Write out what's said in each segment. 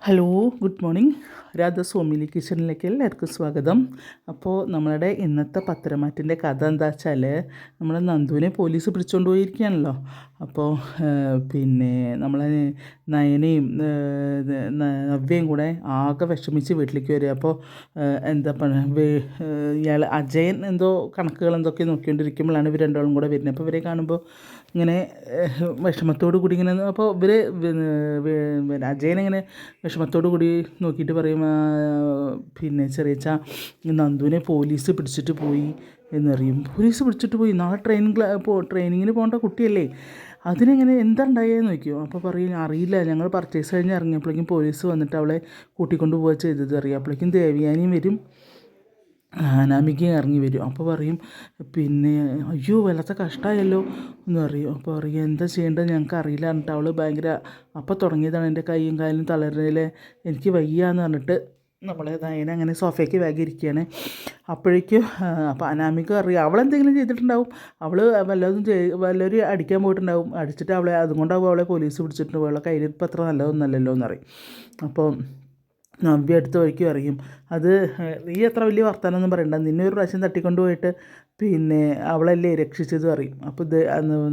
Hello, good morning. രാധസ്വാമിലി കിച്ചണിലേക്ക് എല്ലാവർക്കും സ്വാഗതം. അപ്പോൾ നമ്മളുടെ ഇന്നത്തെ പത്തരമാറ്റിൻ്റെ കഥ എന്താ വെച്ചാൽ, നമ്മളെ നന്ദുവിനെ പോലീസ് പിടിച്ചുകൊണ്ട് പോയിരിക്കുകയാണല്ലോ. അപ്പോൾ പിന്നെ നമ്മളെ നയനയും നവ്യയും കൂടെ ആകെ വിഷമിച്ച് വീട്ടിലേക്ക് വരിക. അപ്പോൾ എന്താ ഇയാൾ അജയൻ എന്തോ കണക്കുകൾ എന്തൊക്കെ നോക്കിക്കൊണ്ടിരിക്കുമ്പോഴാണ് ഇവർ രണ്ടാളും കൂടെ വരുന്നത്. അപ്പോൾ ഇവരെ കാണുമ്പോൾ ഇങ്ങനെ വിഷമത്തോടു കൂടി ഇങ്ങനെ, അപ്പോൾ അജയനിങ്ങനെ വിഷമത്തോടു കൂടി നോക്കിയിട്ട് പറയും, പിന്നെ ചെറിയച്ച നന്ദുവിനെ പോലീസ് പിടിച്ചിട്ട് പോയി എന്നറിയും. പോലീസ് പിടിച്ചിട്ട് പോയി? നാളെ ട്രെയിനിങ്ങിന് പോകേണ്ട കുട്ടിയല്ലേ, അതിനെങ്ങനെ എന്താ ഉണ്ടായെന്ന് ചോദിക്കും. അപ്പോൾ പറയും, അറിയില്ല, ഞങ്ങൾ പർച്ചേസ് കഴിഞ്ഞ് ഇറങ്ങിയപ്പോഴേക്കും പോലീസ് വന്നിട്ട് അവളെ കൂട്ടിക്കൊണ്ട് പോവുക ചെയ്തത് അറിയാം. അപ്പോഴേക്കും ദേവയാനിയും വരും, അനാമികയും ഇറങ്ങി വരും. അപ്പോൾ പറയും, പിന്നെ അയ്യോ വല്ലാത്ത കഷ്ടമായല്ലോ എന്ന് പറയും. അപ്പോൾ പറയും, എന്താ ചെയ്യേണ്ടത് ഞങ്ങൾക്ക് അറിയില്ല എന്നിട്ട് അവൾ ഭയങ്കര അപ്പോൾ തുടങ്ങിയതാണ് എൻ്റെ കൈയും കാലും തളരുന്നതിൽ എനിക്ക് വയ്യാന്ന് പറഞ്ഞിട്ട് നമ്മളെ നയന അങ്ങനെ സോഫയ്ക്ക് ബാഗ് ഇരിക്കുകയാണ്. അപ്പോഴേക്കും അപ്പോൾ അനാമിക അറിയാം അവളെന്തെങ്കിലും ചെയ്തിട്ടുണ്ടാവും, അവൾ വല്ലവരും അടിക്കാൻ പോയിട്ടുണ്ടാവും, അടിച്ചിട്ട് അവളെ അതുകൊണ്ടാവും അവളെ പോലീസ് പിടിച്ചിട്ടുണ്ട്, അവളെ കയ്യിലിപ്പോൾ അത്ര നല്ലതൊന്നല്ലല്ലോ എന്നറിയും. അപ്പോൾ നവ്യ അടുത്ത വഴിക്ക് പറയും, അത് നീ എത്ര വലിയ വർത്തമാനമൊന്നും പറയണ്ട, നിന്നെ ഒരു പ്രാവശ്യം തട്ടിക്കൊണ്ട് പോയിട്ട് പിന്നെ അവളല്ലേ രക്ഷിച്ചത് പറയും. അപ്പോൾ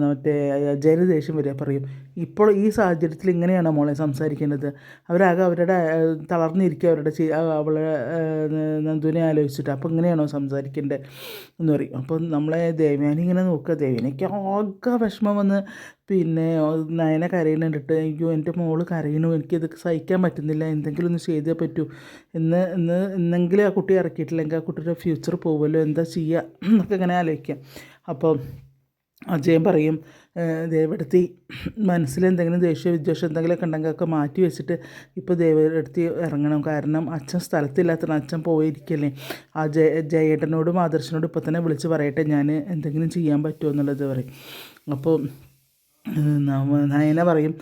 മറ്റേ അജയന് ദേഷ്യം വരിക, പറയും, ഇപ്പോൾ ഈ സാഹചര്യത്തിൽ ഇങ്ങനെയാണോ മോളെ സംസാരിക്കേണ്ടത്, അവരാകെ അവരുടെ തളർന്നിരിക്കുക അവളെ നന്ദുവിനെ ആലോചിച്ചിട്ട്, അപ്പോൾ ഇങ്ങനെയാണോ സംസാരിക്കേണ്ടത് എന്ന് പറയും. അപ്പോൾ നമ്മളെ ദേവയാനി ഇങ്ങനെ നോക്കുക, ദേവയാനിക്ക് ആകെ വിഷമം വന്ന് പിന്നെ നയനെ കരയുന്നുണ്ടിട്ട്, അയ്യോ എൻ്റെ മോള് കരയണു, എനിക്കിത് സഹിക്കാൻ പറ്റുന്നില്ല, എന്തെങ്കിലും ഒന്ന് ചെയ്തേ പറ്റൂ, ഇന്നെങ്കിലും ആ കുട്ടി ഇറക്കിയിട്ടില്ലെങ്കിൽ ആ കുട്ടിയുടെ ഫ്യൂച്ചർ പോകുമല്ലോ, എന്താ ചെയ്യുക എന്നൊക്കെ ഇങ്ങനെ ആലോചിക്കാം. അപ്പോൾ അജയൻ പറയും, ദേവടുത്തി മനസ്സിലെന്തെങ്കിലും ദേഷ്യ വിദ്വേഷം എന്തെങ്കിലുമൊക്കെ ഉണ്ടെങ്കിൽ ഒക്കെ മാറ്റി വെച്ചിട്ട് ഇപ്പോൾ ദേവടുത്തി ഇറങ്ങണം, കാരണം അച്ഛൻ സ്ഥലത്തില്ലാത്ത അച്ഛൻ പോയിരിക്കല്ലേ, ആ ജയേട്ടനോടും ആദർശനോടും ഇപ്പോൾ തന്നെ വിളിച്ച് പറയട്ടെ ഞാൻ എന്തെങ്കിലും ചെയ്യാൻ പറ്റുമോ എന്നുള്ളത് പറയും. അപ്പോൾ നയന പറയും,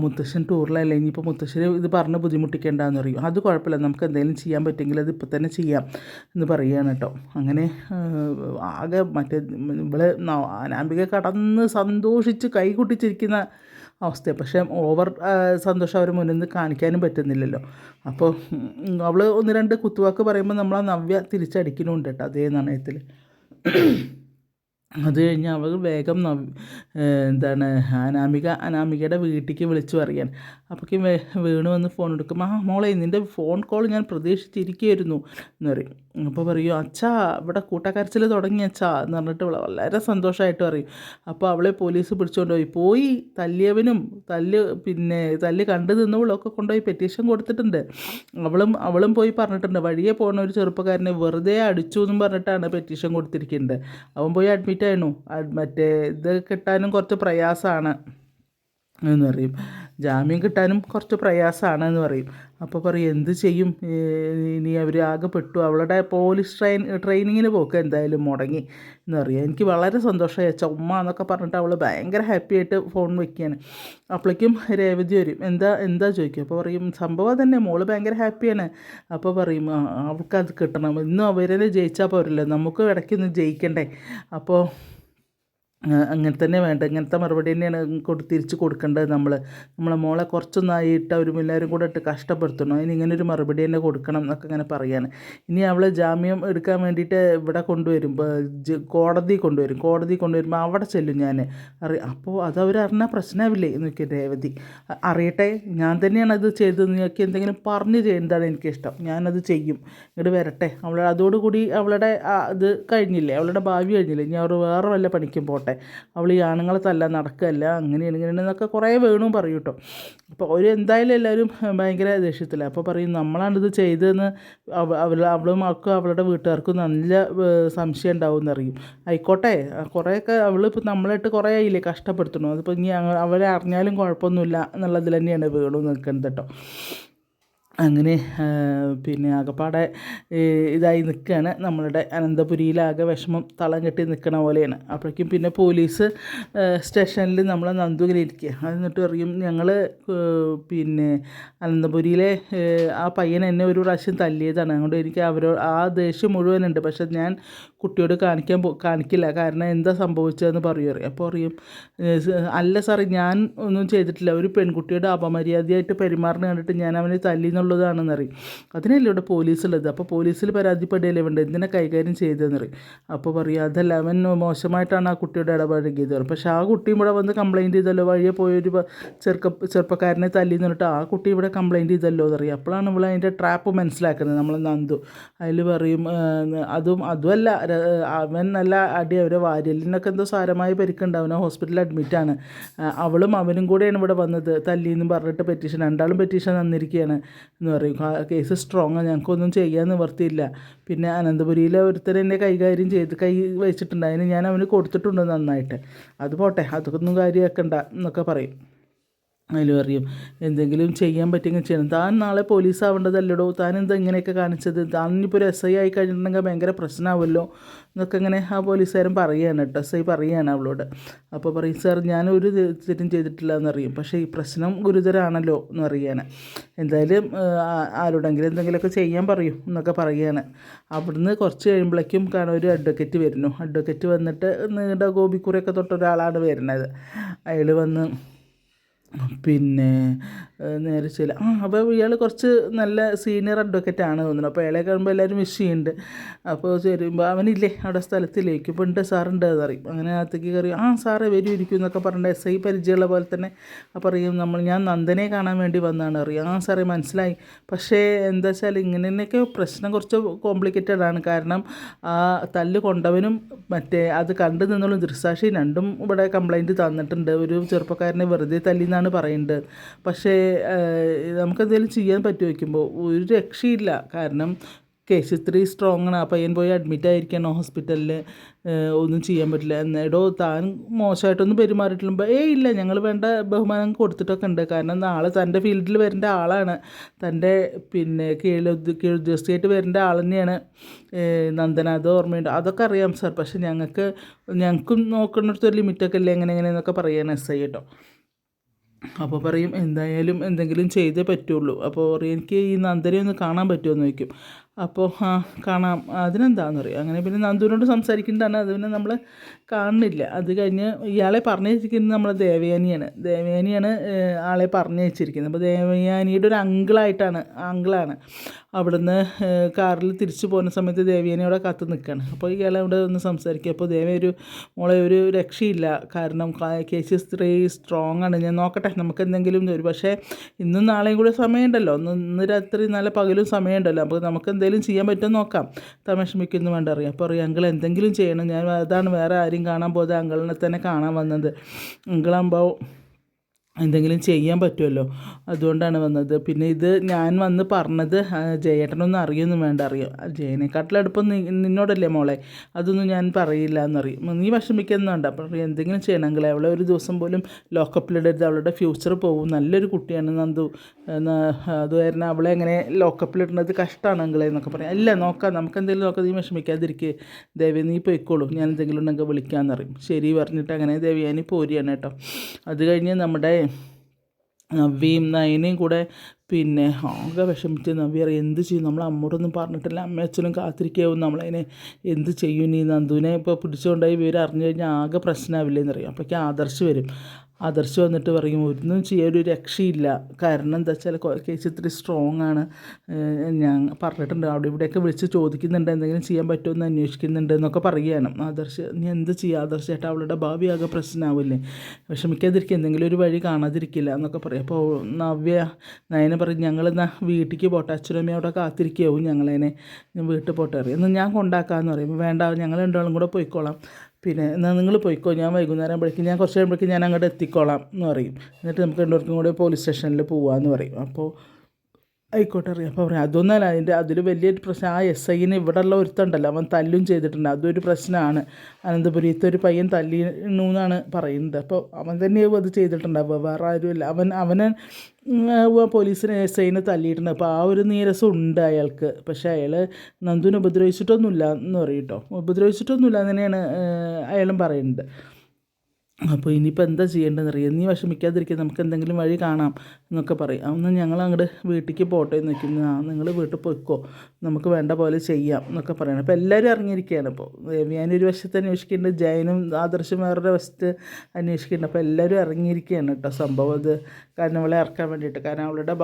മുത്തശ്ശൻ ടൂറിലല്ലേ, ഇനിയിപ്പോൾ മുത്തശ്ശന് ഇത് പറഞ്ഞ് ബുദ്ധിമുട്ടിക്കേണ്ടെന്ന് പറയും. അത് കുഴപ്പമില്ല, നമുക്ക് എന്തെങ്കിലും ചെയ്യാൻ പറ്റുമെങ്കിൽ അത് ഇപ്പം തന്നെ ചെയ്യാം എന്ന് പറയുകയാണ് കേട്ടോ. അങ്ങനെ ആകെ ഇവിടെ അനാമിക കടന്ന് സന്തോഷിച്ച് കൈകൊട്ടിച്ചിരിക്കുന്ന അവസ്ഥയാണ്. പക്ഷേ ഓവർ സന്തോഷം അവർ മുന്നിൽ നിന്ന് കാണിക്കാനും പറ്റുന്നില്ലല്ലോ. അപ്പോൾ അവൾ ഒന്ന് രണ്ട് കുത്തുവാക്ക് പറയുമ്പോൾ നമ്മൾ ആ നവ്യ തിരിച്ചടിക്കുന്നുണ്ട് കേട്ടോ അതേ നാണയത്തിൽ. അത് കഴിഞ്ഞ് അവൾ വേഗം എന്താണ് അനാമികയുടെ വീട്ടിലേക്ക് വിളിച്ചു പറയാൻ. അപ്പോഴേക്കും വേണു വന്ന് ഫോൺ എടുക്കും, മോളെ നിൻ്റെ ഫോൺ കോൾ ഞാൻ പ്രതീക്ഷിച്ചിരിക്കുകയായിരുന്നു എന്ന് പറയും. അപ്പോൾ പറയും, അച്ഛാ ഇവിടെ കൂട്ടക്കരച്ചിൽ തുടങ്ങി അച്ഛാ എന്ന് പറഞ്ഞിട്ട് വളരെ സന്തോഷമായിട്ട് പറയും. അപ്പോൾ അവളെ പോലീസ് പിടിച്ചുകൊണ്ട് പോയി തല്ലിയവനും തല്ല് കണ്ടു നിന്നവളൊക്കെ കൊണ്ടുപോയി പെറ്റീഷൻ കൊടുത്തിട്ടുണ്ട്. അവളും പോയി പറഞ്ഞിട്ടുണ്ട്, വഴിയെ പോകുന്ന ഒരു ചെറുപ്പക്കാരനെ വെറുതെ അടിച്ചു എന്നും പറഞ്ഞിട്ടാണ് പെറ്റീഷൻ കൊടുത്തിരിക്കുന്നത്. അവൻ പോയി അഡ്മിറ്റ് ആയിരുന്നു, മറ്റേ ഇത് കിട്ടാനും കുറച്ച് പ്രയാസമാണ് എന്ന് പറയും, ജാമ്യം കിട്ടാനും കുറച്ച് പ്രയാസമാണ് എന്ന് പറയും. അപ്പോൾ പറയും, എന്ത് ചെയ്യും ഇനി, അവർ ആകെ പെട്ടു, അവളുടെ പോലീസ് ട്രെയിനിങ്ങിന് പോക്ക് എന്തായാലും മുടങ്ങി എന്ന് പറയും. എനിക്ക് വളരെ സന്തോഷമായി ചുമ്മ എന്നൊക്കെ പറഞ്ഞിട്ട് അവൾ ഭയങ്കര ഹാപ്പി ആയിട്ട് ഫോൺ വയ്ക്കുകയാണ്. അപ്പോഴേക്കും രേവതി വരും, എന്താ ചോദിക്കും. അപ്പോൾ പറയും, സംഭവം തന്നെ, മോള് ഭയങ്കര ഹാപ്പിയാണ്. അപ്പോൾ പറയും, അവൾക്കത് കിട്ടണം, ഇന്നും അവരെ ജയിച്ചാൽ പോരല്ലോ, നമുക്ക് ഇടയ്ക്കൊന്ന് ജയിക്കണ്ടേ, അപ്പോൾ അങ്ങനെ തന്നെ വേണ്ട, ഇങ്ങനത്തെ മറുപടി തന്നെയാണ് തിരിച്ച് കൊടുക്കേണ്ടത്. നമ്മളെ മോളെ കുറച്ചൊന്നായിട്ട് അവരും എല്ലാവരും കൂടെ ഇട്ട് കഷ്ടപ്പെടുത്തണം, അതിന് ഇങ്ങനൊരു മറുപടി തന്നെ കൊടുക്കണം എന്നൊക്കെ ഇങ്ങനെ പറയാണ്. ഇനി അവളെ ജാമ്യം എടുക്കാൻ വേണ്ടിയിട്ട് ഇവിടെ കൊണ്ടുവരും, കോടതി കൊണ്ടുവരുമ്പോൾ അവിടെ ചെല്ലും ഞാൻ അപ്പോൾ അതവരറിഞ്ഞാൽ പ്രശ്നമാവില്ലേ എന്ന് നോക്കിയ രേവതി. അറിയട്ടെ, ഞാൻ തന്നെയാണ് അത് ചെയ്തത്, നിങ്ങൾക്ക് എന്തെങ്കിലും പറഞ്ഞ് ചെയ്യുന്നതാണ് എനിക്കിഷ്ടം, ഞാനത് ചെയ്യും, ഇങ്ങോട്ട് വരട്ടെ, അതോടുകൂടി അവളുടെ ഇത് കഴിഞ്ഞില്ലേ, അവളുടെ ഭാവി കഴിഞ്ഞില്ലേ, ഇനി അവർ വേറെ വല്ല പണിക്കും പോട്ടെ, അവൾ ഈ ആണുങ്ങളെ തല്ല നടക്കുകയല്ല, അങ്ങനെയാണെന്നൊക്കെ കുറേ വേണു പറയും കേട്ടോ. അപ്പോൾ അവർ എന്തായാലും എല്ലാവരും ഭയങ്കര ദേഷ്യത്തില്ല. അപ്പോൾ പറയും, നമ്മളാണിത് ചെയ്തതെന്ന് അവളും മക്കും അവളുടെ വീട്ടുകാർക്കും നല്ല സംശയം ഉണ്ടാവും എന്നറിയും. ആയിക്കോട്ടെ, കുറേയൊക്കെ അവളിപ്പോൾ നമ്മളായിട്ട് കുറേ ആയില്ലേ കഷ്ടപ്പെടുത്തണു, അതിപ്പോൾ ഇനി അവരെ അറിഞ്ഞാലും കുഴപ്പമൊന്നുമില്ല എന്നുള്ളതിൽ തന്നെയാണ് വേണു നിൽക്കുന്നത് കേട്ടോ. അങ്ങനെ പിന്നെ ആകപ്പാടെ ഇതായി നിൽക്കുകയാണ്. നമ്മളുടെ അനന്തപുരിയിലാകെ വിഷമം തളം കെട്ടി നിൽക്കണ പോലെയാണ്. അപ്പോഴേക്കും പിന്നെ പോലീസ് സ്റ്റേഷനിൽ നമ്മളെ നന്ദു ഇങ്ങനെ ഇരിക്കുക. എന്നിട്ട് പറയും ഞങ്ങൾ പിന്നെ അനന്തപുരിയിലെ ആ പയ്യൻ എന്നെ ഒരു പ്രാവശ്യം തല്ലിയതാണ്, അതുകൊണ്ട് എനിക്ക് ആ ദേഷ്യം മുഴുവനുണ്ട്. പക്ഷെ ഞാൻ കുട്ടിയോട് കാണിക്കില്ല, കാരണം എന്താ സംഭവിച്ചതെന്ന് പറയും. അപ്പോൾ പറയും അല്ല സാറേ, ഞാൻ ഒന്നും ചെയ്തിട്ടില്ല, ഒരു പെൺകുട്ടിയോട് അപമര്യാദയായിട്ട് പെരുമാറുന്ന കണ്ടിട്ട് ഞാൻ അവനെ തല്ലി എന്നുള്ളതാണെന്ന് അറിയും. അതിനല്ലേ ഇവിടെ പോലീസുള്ളത്. അപ്പോൾ പോലീസിൽ പരാതിപ്പെടുകയല്ലേ വേണ്ടത്, എന്തിനാ കൈകാര്യം ചെയ്തതെന്ന് പറയും. അപ്പോൾ പറയും അതല്ല, അവൻ മോശമായിട്ടാണ് ആ കുട്ടിയോട് ഇടപഴകിയത്. പക്ഷേ ആ കുട്ടിയും ഇവിടെ വന്ന് കംപ്ലയിൻറ്റ് ചെയ്തല്ലോ, വഴിയെ പോയൊരു ചെറുപ്പക്കാരനെ തല്ലി എന്ന് പറഞ്ഞിട്ട് ആ കുട്ടി ഇവിടെ കംപ്ലയിൻറ്റ് ചെയ്തല്ലോ എന്നറിയും. അപ്പോഴാണ് നമ്മൾ അതിൻ്റെ ട്രാപ്പ് മനസ്സിലാക്കുന്നത് നമ്മൾ നന്ദു. അതിൽ പറയും അതുമല്ല, അവൻ നല്ല അടി, അവരെ വാര്യലിനൊക്കെ എന്തോ സാരമായ പരിക്കുണ്ട്, അവനെ ഹോസ്പിറ്റലിൽ അഡ്മിറ്റാണ്. അവളും അവനും കൂടെയാണ് ഇവിടെ വന്നത് തല്ലിയെന്നും പറഞ്ഞിട്ട് പെറ്റീഷൻ, രണ്ടാളും പെറ്റീഷൻ തന്നിരിക്കുകയാണ് എന്ന് പറയും. കേസ് സ്ട്രോങ്ങാണ്, ഞങ്ങൾക്കൊന്നും ചെയ്യാൻ നിവർത്തിയില്ല. പിന്നെ അനന്തപുരിയിലെ ഒരുത്തർ എന്നെ കൈകാര്യം ചെയ്ത് കൈ വെച്ചിട്ടുണ്ട്, അതിന് ഞാൻ അവന് കൊടുത്തിട്ടുണ്ട് നന്നായിട്ട്. അത് പോട്ടെ, അതൊന്നും കാര്യമാക്കണ്ട എന്നൊക്കെ പറയും. അതിൽ പറയും എന്തെങ്കിലും ചെയ്യാൻ പറ്റുമെങ്കിൽ ചെയ്യണം, താൻ നാളെ പോലീസ് ആവേണ്ടതല്ലടോ, താൻ എന്താ ഇങ്ങനെയൊക്കെ കാണിച്ചത്, താൻ ഇനിയിപ്പോൾ ഒരു SI ആയി കഴിഞ്ഞിട്ടുണ്ടെങ്കിൽ ഭയങ്കര പ്രശ്നമാവുമല്ലോ എന്നൊക്കെ ഇങ്ങനെ ആ പോലീസുകാരൻ പറയുകയാണ് കേട്ടോ. SI പറയുകയാണ് അവളോട്. അപ്പോൾ പറയും സാർ ഞാൻ ഒരു തെറ്റും ചെയ്തിട്ടില്ല എന്നറിയും, പക്ഷേ ഈ പ്രശ്നം ഗുരുതരമാണല്ലോ എന്ന് പറയുകയാണ്. എന്തായാലും ആരോടെങ്കിലും എന്തെങ്കിലുമൊക്കെ ചെയ്യാൻ പറയും എന്നൊക്കെ പറയുകയാണ്. അവിടുന്ന് കുറച്ച് കഴിയുമ്പോഴേക്കും കാണാൻ ഒരു അഡ്വക്കേറ്റ് വരുന്നു. അഡ്വക്കേറ്റ് വന്നിട്ട് നീണ്ട ഗോപിക്കുറിയൊക്കെ തൊട്ട ഒരാളാണ് വരുന്നത്. അയാൾ വന്ന് പിന്നെ നേരെ ചില അപ്പോൾ ഇയാൾ കുറച്ച് നല്ല സീനിയർ അഡ്വക്കേറ്റാണ് തോന്നുന്നു. അപ്പോൾ അയാളെ കാണുമ്പോൾ എല്ലാവരും വിഷ് ചെയ്യുന്നുണ്ട്. അപ്പോൾ ചേരുമ്പോൾ അവനില്ലേ അവിടെ സ്ഥലത്തിലേക്ക്, ഇപ്പോൾ ഉണ്ട് സാറുണ്ട് എന്നറിയും. അങ്ങനെ അകത്തേക്ക് കയറി സാറേ വരും ഇരിക്കും എന്നൊക്കെ പറഞ്ഞിട്ട് SI പരിചയമുള്ള പോലെ തന്നെ പറയും ഞാൻ നന്ദനെ കാണാൻ വേണ്ടി വന്നതാണ് അറിയാം. സാറേ മനസ്സിലായി, പക്ഷേ എന്താ വെച്ചാൽ ഇങ്ങനെയൊക്കെ പ്രശ്നം കുറച്ച് കോംപ്ലിക്കേറ്റഡ് ആണ്. കാരണം ആ തല്ല് കൊണ്ടവനും മറ്റേ അത് കണ്ടു നിന്നുള്ള ദൃക്സാക്ഷി രണ്ടും ഇവിടെ കംപ്ലയിൻറ്റ് തന്നിട്ടുണ്ട്. ഒരു ചെറുപ്പക്കാരനെ വെറുതെ തല്ലിയെന്നാണ് പറയുന്നത്. പക്ഷേ നമുക്കെന്തെങ്കിലും ചെയ്യാൻ പറ്റുമോ വയ്ക്കുമ്പോൾ ഒരു രക്ഷയില്ല. കാരണം കേസ് ഇത്തിരി സ്ട്രോങ് ആണ്. ആ പയ്യൻ പോയി അഡ്മിറ്റ് ആയിരിക്കണം ഹോസ്പിറ്റലിൽ, ഒന്നും ചെയ്യാൻ പറ്റില്ല. എന്നേടോ താൻ മോശമായിട്ടൊന്നും പെരുമാറിയിട്ടുമ്പോൾ ഇല്ല, ഞങ്ങൾ വേണ്ട ബഹുമാനം കൊടുത്തിട്ടൊക്കെ ഉണ്ട്. കാരണം നാളെ തൻ്റെ ഫീൽഡിൽ വരേണ്ട ആളാണ്, തൻ്റെ പിന്നെ കീഴുദ്യോഗസ്ഥയായിട്ട് വരേണ്ട ആൾ തന്നെയാണ് നന്ദന, അത് ഓർമ്മയുണ്ട്, അതൊക്കെ അറിയാം സാർ. പക്ഷേ ഞങ്ങൾക്കും നോക്കുന്നിടത്തൊരു ലിമിറ്റൊക്കെ ഇല്ലേ എങ്ങനെയെന്നൊക്കെ പറയുകയാണ് SI കേട്ടോ. അപ്പോൾ പറയും എന്തായാലും എന്തെങ്കിലും ചെയ്തേ പറ്റുള്ളൂ. അപ്പോൾ പറയും എനിക്ക് ഈ നന്ദനെ ഒന്ന് കാണാൻ പറ്റുമോ എന്ന് ചോദിക്കും. അപ്പോൾ കാണാം, അതിനെന്താണെന്ന് പറയും. അങ്ങനെ പിന്നെ നന്ദുവിനോട് സംസാരിക്കേണ്ടതാണ്, അത് പിന്നെ നമ്മൾ കാണുന്നില്ല. അത് കഴിഞ്ഞ് ഇയാളെ പറഞ്ഞയച്ചിരിക്കുന്നത് നമ്മളെ ദേവയാനിയാണ് ആളെ പറഞ്ഞയച്ചിരിക്കുന്നത്. അപ്പോൾ ദേവയാനിയുടെ ഒരു അങ്കിളാണ്. അവിടുന്ന് കാറിൽ തിരിച്ചു പോകുന്ന സമയത്ത് ദേവയാനി അവിടെ കാത്ത് നിൽക്കുകയാണ്. അപ്പോൾ ഇയാളെ അവിടെ ഒന്ന് സംസാരിക്കുക. അപ്പോൾ മോളെ ഒരു രക്ഷയില്ല, കാരണം കേസ് ഇത്രേ സ്ട്രോങ് ആണ്, ഞാൻ നോക്കട്ടെ നമുക്ക് എന്തെങ്കിലും ഒരു പക്ഷേ ഇന്നും നാളെയും കൂടെ സമയമുണ്ടല്ലോ, ഇന്ന് രാത്രി നല്ല പകലും സമയമുണ്ടല്ലോ, അപ്പോൾ നമുക്ക് എന്തെങ്കിലും ചെയ്യാൻ പറ്റുമോ നോക്കാം, വിഷമിക്കൊന്നും വേണ്ട അറിയാം. അപ്പോൾ അറിയാം അങ്കിൾ എന്തെങ്കിലും ചെയ്യണം, ഞാൻ അതാണ് വേറെ ആരും കാണാൻ പോകാതെ അങ്കിളിനെ തന്നെ കാണാൻ വന്നത്, അങ്കിളാകുമ്പോൾ എന്തെങ്കിലും ചെയ്യാൻ പറ്റുമല്ലോ, അതുകൊണ്ടാണ് വന്നത്. പിന്നെ ഇത് ഞാൻ വന്ന് പറഞ്ഞത് ജയേട്ടനൊന്നും അറിയൊന്നും വേണ്ട, അറിയാം ജയനെക്കാട്ടിലടുപ്പം നിന്നോടല്ലേ മോളെ, അതൊന്നും ഞാൻ പറയില്ല എന്നറിയും. നീ വിഷമിക്കുന്നുണ്ട്. അപ്പോൾ എന്തെങ്കിലും ചെയ്യണമെങ്കിൽ അവളെ ഒരു ദിവസം പോലും ലോക്കപ്പിലിടരുത്, അവളുടെ ഫ്യൂച്ചർ പോകും, നല്ലൊരു കുട്ടിയാണ് നന്ദു, അത് കാരണം അവളെ എങ്ങനെ ലോക്കപ്പിലിടുന്നത് കഷ്ടമാണ് അങ്കിളെ എന്നൊക്കെ പറയാം. ഇല്ല നോക്കാം, നമുക്ക് എന്തെങ്കിലും നോക്കാം, നീ വിഷമിക്കാതിരിക്കുക ദേവി, നീ പോയിക്കോളൂ, ഞാൻ എന്തെങ്കിലും ഉണ്ടെങ്കിൽ വിളിക്കാമെന്ന് പറയും. ശരി പറഞ്ഞിട്ട് അങ്ങനെ ദേവയാനി പോരുകയാണ് കേട്ടോ. അത് കഴിഞ്ഞ് നമ്മുടെ നവ്യയും നയനയും കൂടെ പിന്നെ ആകെ വിഷമിച്ച് നവ്യ അറിയാം എന്ത് ചെയ്യും, നമ്മൾ അമ്മോടൊന്നും പറഞ്ഞിട്ടില്ല, അമ്മ അച്ഛനും കാത്തിരിക്കാവും, നമ്മളതിനെ എന്ത് ചെയ്യും, നീ നന്ദുവിനെ ഇപ്പോൾ പിടിച്ചുകൊണ്ടായി വിവരം അറിഞ്ഞു കഴിഞ്ഞാൽ ആകെ പ്രശ്നമാവില്ലെന്ന് അറിയാം. അപ്പോഴേക്കും ആദർശ് വന്നിട്ട് പറയും ഒന്നും ചെയ്യാൻ ഒരു രക്ഷയില്ല, കാരണം എന്താ വെച്ചാൽ കേസ് ഇത്തിരി സ്ട്രോങ് ആണ്, ഞാൻ പറഞ്ഞിട്ടുണ്ട് അവിടെ ഇവിടെയൊക്കെ വിളിച്ച് ചോദിക്കുന്നുണ്ട്, എന്തെങ്കിലും ചെയ്യാൻ പറ്റുമെന്ന് അന്വേഷിക്കുന്നുണ്ട് എന്നൊക്കെ പറയുകയാണ്. നീ എന്ത് ചെയ്യുക ആദർശേട്ടാ, അവളുടെ ഭാവി ആകെ പ്രശ്നമാവില്ലേ, വിഷമിക്കാതിരിക്കുക, എന്തെങ്കിലും ഒരു വഴി കാണാതിരിക്കില്ല എന്നൊക്കെ പറയും. അപ്പോൾ നയനെ പറയും ഞങ്ങളെന്നാൽ വീട്ടിലേക്ക് പോട്ടെ, അച്ഛനമ്മ അവിടെ കാത്തിരിക്കാവും, ഞാൻ വീട്ടിൽ പോട്ടെ അറിയാം, എന്നാൽ ഞാൻ കൊണ്ടാക്കാമെന്ന് പറയും. വേണ്ട, ഞങ്ങൾ രണ്ടാളും കൂടെ പോയിക്കോളാം, പിന്നെ എന്നാൽ നിങ്ങൾ പോയിക്കോ, ഞാൻ വൈകുന്നേരം ആകുമ്പോഴേക്കും ഞാൻ കുറച്ച് കഴിയുമ്പോഴേക്കും ഞാൻ അങ്ങോട്ട് എത്തിക്കോളാം എന്ന് പറയും. എന്നിട്ട് നമുക്ക് രണ്ടുപേർക്കും കൂടെ പോലീസ് സ്റ്റേഷനിൽ പോകാമെന്ന് പറയും. അപ്പോൾ ആയിക്കോട്ടെ അറിയാം. അപ്പോൾ പറയാം അതൊന്നുമല്ല അതിൽ വലിയൊരു പ്രശ്നം. ആ എസ് ഐനെ ഇവിടെയുള്ള ഒരുത്തുണ്ടല്ലോ, അവൻ തല്ലും ചെയ്തിട്ടുണ്ട്. അതൊരു പ്രശ്നമാണ്. അനന്തപുരത്തെ ഒരു പയ്യൻ തല്ലിന്നു എന്നാണ് പറയുന്നത്. അപ്പോൾ അവൻ തന്നെയാവും അത് ചെയ്തിട്ടുണ്ടാവുക, വേറെ ആരുമില്ല. അവനെ പോലീസിനെ എസ് ഐനെ തല്ലിയിട്ടുണ്ട്. അപ്പോൾ ആ ഒരു നീരസം ഉണ്ട് അയാൾക്ക്. പക്ഷേ അയാൾ നന്ദുവിനെ ഉപദ്രവിച്ചിട്ടൊന്നുമില്ല എന്ന് പറയും കേട്ടോ. ഉപദ്രവിച്ചിട്ടൊന്നുമില്ല എന്ന് തന്നെയാണ് അയാളും പറയുന്നത്. അപ്പോൾ ഇനിയിപ്പോൾ എന്താ ചെയ്യേണ്ടതെന്ന് അറിയാം. നീ വിഷമിക്കാതിരിക്കുക, നമുക്ക് എന്തെങ്കിലും വഴി കാണാം എന്നൊക്കെ പറയും. അന്ന് ഞങ്ങൾ അങ്ങോട്ട് വീട്ടിലേക്ക് പോട്ടെ എന്ന് നിൽക്കുന്നു. നിങ്ങൾ വീട്ടിൽ പോയിക്കോ, നമുക്ക് വേണ്ട പോലെ ചെയ്യാം എന്നൊക്കെ പറയണം. അപ്പോൾ എല്ലാവരും ഇറങ്ങിയിരിക്കുകയാണ്. ഇപ്പോൾ ഞാനൊരു വശത്ത് അന്വേഷിക്കുന്നുണ്ട്, ജയനും ആദർശം വേറൊരു വശത്ത് അന്വേഷിക്കുന്നുണ്ട്. അപ്പോൾ എല്ലാവരും ഇറങ്ങിയിരിക്കുകയാണ് കേട്ടോ സംഭവം ഇത്. കാരണം അവളെ ഇറക്കാൻ വേണ്ടിയിട്ട്, കാരണം അവളുടെ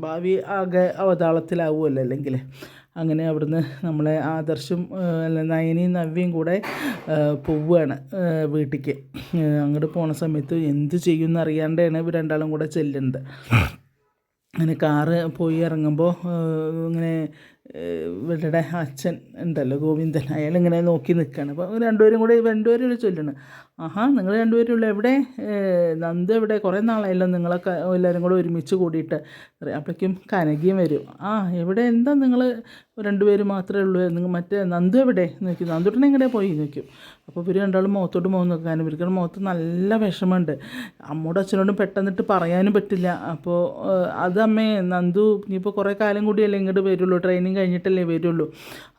ഭാവി ആകെ അവതാളത്തിലാവുമല്ലോ അല്ലെങ്കിൽ. അങ്ങനെ അവിടുന്ന് നമ്മളെ ആദർശും നയനിയും നവ്യയും കൂടെ പോവുകയാണ് വീട്ടിലേക്ക്. അങ്ങോട്ട് പോണ സമയത്ത് എന്ത് ചെയ്യുമെന്ന് അറിയാണ്ടാണ് ഇവർ രണ്ടാളും കൂടെ ചെല്ലുന്നത്. അങ്ങനെ കാറ് പോയി ഇറങ്ങുമ്പോൾ ഇങ്ങനെ ഇവരുടെ അച്ഛൻ ഉണ്ടല്ലോ ഗോവിന്ദൻ, അയാളിങ്ങനെ നോക്കി നിൽക്കുകയാണ്. അപ്പോൾ രണ്ടുപേരും ചൊല്ലുന്നു, ആഹാ നിങ്ങൾ രണ്ടുപേരും ഉള്ളു, എവിടെ നന്ദു എവിടെ, കുറേ നാളായല്ലോ നിങ്ങളൊക്കെ എല്ലാവരും കൂടെ ഒരുമിച്ച് കൂടിയിട്ട്. അപ്പോഴേക്കും കനകയും വരും. എവിടെ, എന്താ നിങ്ങൾ രണ്ടുപേരും മാത്രമേ ഉള്ളൂ, നിങ്ങൾ മറ്റേ നന്ദു എവിടെ നോക്കി, നന്ദുട്ടനെ എങ്ങനെ പോയി നോക്കും. അപ്പോൾ ഇവർ രണ്ടാളും മുഖത്തോട്ട് മുഖം നോക്കും. കാരണം ഇവർക്ക് മുഖത്ത് നല്ല വിഷമമുണ്ട്. അമ്മോടും അച്ഛനോടും പെട്ടെന്നിട്ട് പറയാനും പറ്റില്ല. അപ്പോൾ അതമ്മേ നന്ദു ഇനിയിപ്പോൾ കുറേ കാലം കൂടിയല്ലേ ഇങ്ങോട്ട് വരുള്ളൂ, ട്രെയിനിങ് കഴിഞ്ഞിട്ടല്ലേ വരുള്ളൂ.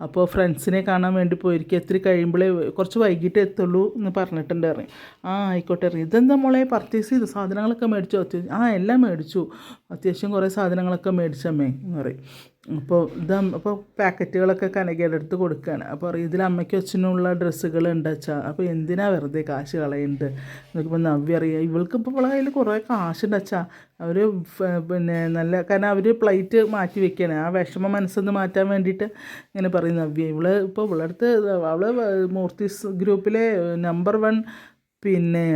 അപ്പോൾ ഫ്രണ്ട്സിനെ കാണാൻ വേണ്ടി പോയിരിക്കും, എത്തിരി കഴിയുമ്പോഴേ കുറച്ച് വൈകിട്ട് എത്തുള്ളൂ എന്ന് പറഞ്ഞിട്ടുണ്ട്. പറയും ആയിക്കോട്ടെ. ഇതെന്താ മോളെ പർച്ചേസ് ചെയ്തു, സാധനങ്ങളൊക്കെ മേടിച്ചോ? എല്ലാം മേടിച്ചു, അത്യാവശ്യം കുറേ സാധനങ്ങളൊക്കെ മേടിച്ചമ്മേ എന്ന് പറയും. അപ്പോൾ പാക്കറ്റുകളൊക്കെ കനകയുടെ അടുത്ത് കൊടുക്കുകയാണ്. അപ്പോൾ പറയും ഇതിൽ അമ്മയ്ക്കും അച്ഛനുള്ള ഡ്രസ്സുകൾ ഉണ്ട് അച്ഛാ, അപ്പോൾ എന്തിനാ വെറുതെ കാശ് കളയുന്നുണ്ട് നോക്കുമ്പോൾ നവ്യ അറിയാം ഇവൾക്കിപ്പോൾ അവളെ കയ്യിൽ കുറേ കാശുണ്ട് അച്ഛാ. അവർ പിന്നെ നല്ല, കാരണം അവർ പ്ലേറ്റ് മാറ്റി വെക്കുകയാണ് ആ വിഷമ മനസ്സൊന്ന് മാറ്റാൻ വേണ്ടിയിട്ട് ഇങ്ങനെ പറയും നവ്യ. ഇപ്പോൾ ഇവളടുത്ത് അവൾ മൂർത്തീസ് ഗ്രൂപ്പിലെ നമ്പർ 1 പിന്നെ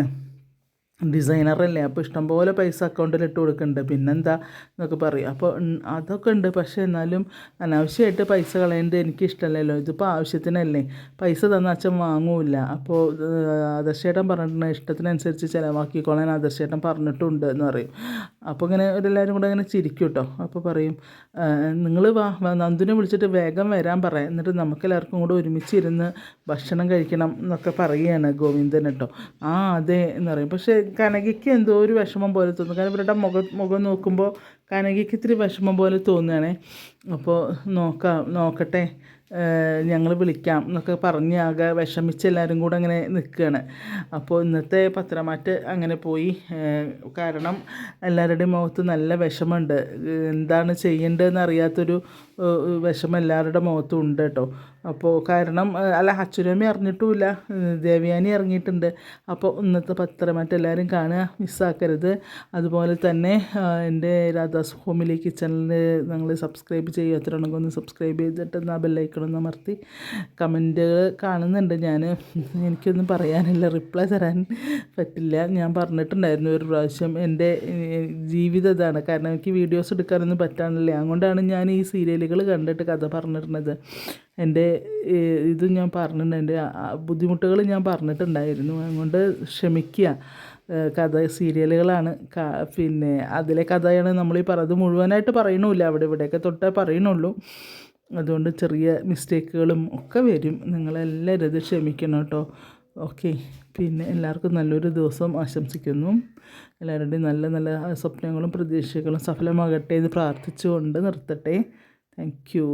ഡിസൈനറല്ലേ, അപ്പോൾ ഇഷ്ടംപോലെ പൈസ അക്കൗണ്ടിൽ ഇട്ട് കൊടുക്കുന്നുണ്ട്, പിന്നെന്താ എന്നൊക്കെ പറയും. അപ്പോൾ അതൊക്കെ ഉണ്ട്, പക്ഷേ എന്നാലും അനാവശ്യമായിട്ട് പൈസ കളയേണ്ടത് എനിക്കിഷ്ടമല്ലല്ലോ. ഇതിപ്പോൾ ആവശ്യത്തിനല്ലേ, പൈസ തന്ന അച്ഛൻ വാങ്ങൂല്ല. അപ്പോൾ ആദർശേട്ടൻ പറഞ്ഞിട്ടുണ്ട് ഇഷ്ടത്തിനനുസരിച്ച് ചിലവാക്കിക്കോളാൻ ആദർശേട്ടൻ പറഞ്ഞിട്ടുണ്ട് എന്ന് പറയും. അപ്പോൾ ഇങ്ങനെ എല്ലാവരും കൂടെ അങ്ങനെ ചിരിക്കും കേട്ടോ. അപ്പോൾ പറയും നിങ്ങൾ നന്ദുവിനെ വിളിച്ചിട്ട് വേഗം വരാൻ പറയാം, എന്നിട്ട് നമുക്കെല്ലാവർക്കും കൂടെ ഒരുമിച്ചിരുന്ന് ഭക്ഷണം കഴിക്കണം എന്നൊക്കെ പറയുകയാണ് ഗോവിന്ദൻ കേട്ടോ. അതെ എന്ന് പറയും. പക്ഷേ കനകയ്ക്ക് എന്തോ ഒരു വിഷമം പോലെ തോന്നും. കാരണം ഇവരുടെ മുഖം നോക്കുമ്പോൾ കനകയ്ക്ക് ഇത്തിരി വിഷമം പോലെ തോന്നുകയാണേ. അപ്പോൾ നോക്കട്ടെ ഞങ്ങൾ വിളിക്കാം എന്നൊക്കെ പറഞ്ഞ് ആകെ വിഷമിച്ച് എല്ലാവരും കൂടെ അങ്ങനെ നിൽക്കുകയാണ്. അപ്പോൾ ഇന്നത്തെ പത്രമാറ്റ് അങ്ങനെ പോയി. കാരണം എല്ലാവരുടെയും മുഖത്ത് നല്ല വിഷമമുണ്ട്, എന്താണ് ചെയ്യേണ്ടതെന്ന് അറിയാത്തൊരു വിഷമം എല്ലാവരുടെ മുഖത്തും ഉണ്ട് കേട്ടോ. അപ്പോൾ കാരണം അച്ഛനമ്മ അറിഞ്ഞിട്ടുമില്ല, ദേവയാനി ഇറങ്ങിയിട്ടുണ്ട്. അപ്പോൾ ഇന്നത്തെ പത്രമാറ്റ് എല്ലാവരും കാണുക, മിസ്സാക്കരുത്. അതുപോലെ തന്നെ എൻ്റെ രാധാസ് ഹോമിലേക്ക് ചാനലിന് നിങ്ങൾ സബ്സ്ക്രൈബ് ചെയ്യുക, എത്രയാണെങ്കിൽ ഒന്ന് സബ്സ്ക്രൈബ് ചെയ്തിട്ട് ആ ബെല്ലൈക്കണൊന്ന് അമർത്തി. കമൻറ്റുകൾ കാണുന്നുണ്ട് ഞാൻ, എനിക്കൊന്നും പറയാനില്ല, റിപ്ലൈ തരാൻ പറ്റില്ല. ഞാൻ പറഞ്ഞിട്ടുണ്ടായിരുന്നു ഒരു പ്രാവശ്യം, എൻ്റെ ജീവിതം ഇതാണ്. കാരണം എനിക്ക് വീഡിയോസ് എടുക്കാനൊന്നും പറ്റാനില്ല, അതുകൊണ്ടാണ് ഞാൻ ഈ സീരിയലുകൾ കണ്ടിട്ട് കഥ പറഞ്ഞിരുന്നത്. എൻ്റെ ഇത് ഞാൻ പറഞ്ഞിട്ടുണ്ട്, എൻ്റെ ബുദ്ധിമുട്ടുകൾ ഞാൻ പറഞ്ഞിട്ടുണ്ടായിരുന്നു, അതുകൊണ്ട് ക്ഷമിക്കുക. സീരിയലുകളാണ്, പിന്നെ അതിലെ കഥയാണ് നമ്മളീ പറയുന്നത്. മുഴുവനായിട്ട് പറയണമില്ല, അവിടെ ഇവിടെയൊക്കെ തൊട്ടേ പറയണുള്ളൂ. അതുകൊണ്ട് ചെറിയ മിസ്റ്റേക്കുകളും ഒക്കെ വരും, നിങ്ങളെല്ലാവരും ഇത് ക്ഷമിക്കണം കേട്ടോ. ഓക്കെ, പിന്നെ എല്ലാവർക്കും നല്ലൊരു ദിവസം ആശംസിക്കുന്നു. എല്ലാവരുടെയും നല്ല നല്ല സ്വപ്നങ്ങളും പ്രതീക്ഷകളും സഫലമാകട്ടെ എന്ന് പ്രാർത്ഥിച്ചുകൊണ്ട് നിർത്തട്ടെ. Thank you.